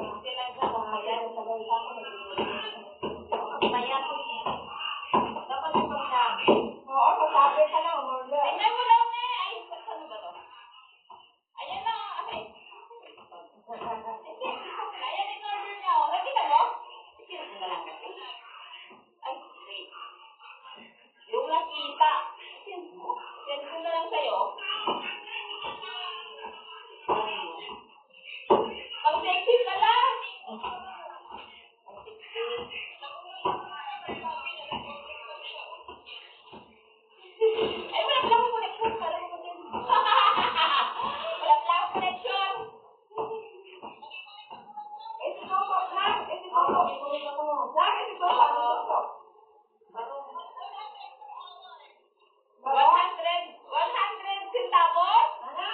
Kailan ka pumayat? Pumayat. Dapat ipag na. Oo, magtabi ka na, umorder. Tingnan mo lang Ay, ano ba to? Ayan na, okay. Ayan, in-order niya. Nakita mo? Sino na lang kasi? Ay, wait. Yung nakita. Send ko na lang sa'yo. Pang sexy pala. Pang sexy. Ay, wala pala akong connection. Kala mo din. Wala pala akong connection. Ito ko, na. Ito ko. Na, ito ko. Ano ko? 100 centavos? Ano?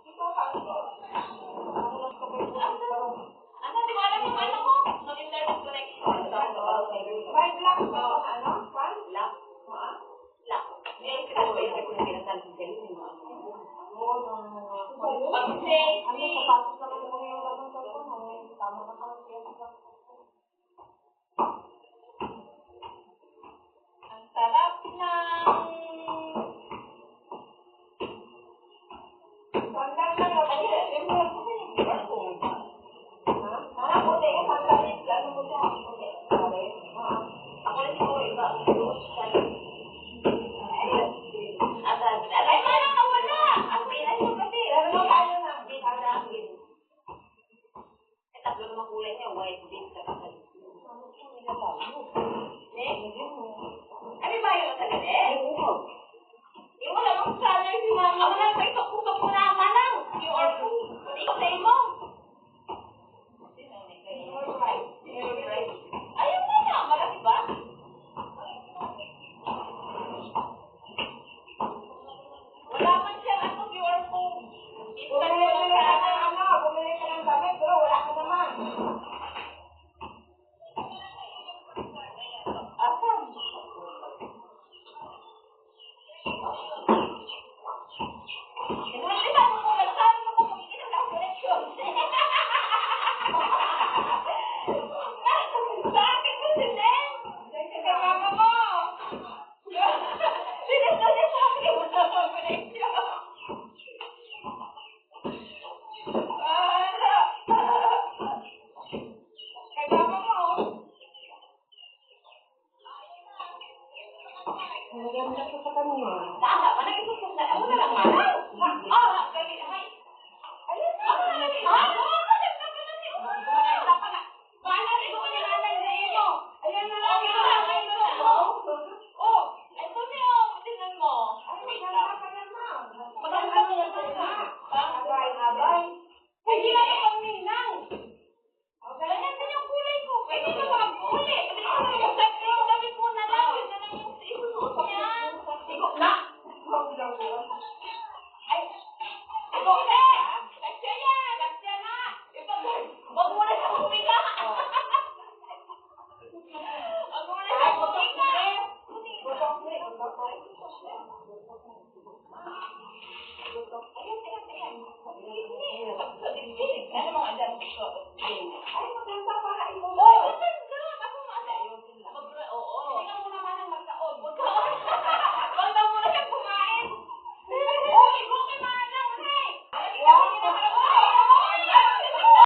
Ito ko. Ano, di ko alam yung ano ko. No internet connection. May black ko. Ano? One? Black? Black. Yes, siguro yung pinasal sa galing. Pag sexy. Sapatos na ko yung gabang cellphone. Tama na ka. Ang sarap ng... Sandal na yun. Ay, yung mga cellphone. Ha? Puti. Sandal. Ano mo siya? Puti. Ako rin siguro iba. Ay, manang nawala! Ang pinas mo kasi. Pero no tayo na. Pizza. Eh, tatlo naman kulay niya. White, beef, saka salad. Eh? Ay, may bayo na sa galit? Eh, wala mang scanner si mama. Manang, may tok-tok mo na, manang. QR code. Pati ko sa imo. Ayaw mo na. Malaki ba? Wala man siyang ano, QR code. Bumili ka ng damit, pero wala ka naman. Asan? Hindi ba mo muna? Sabi mo kung makikita na ang connection. Sa akin mo sinet. Kay mama mo. Sinet na siya sa akin. Wala ang connection. Wala. Kay mama mo. Maganda ka sa kanya. Dada, manang isusok na. Ako na lang, manang. Ah,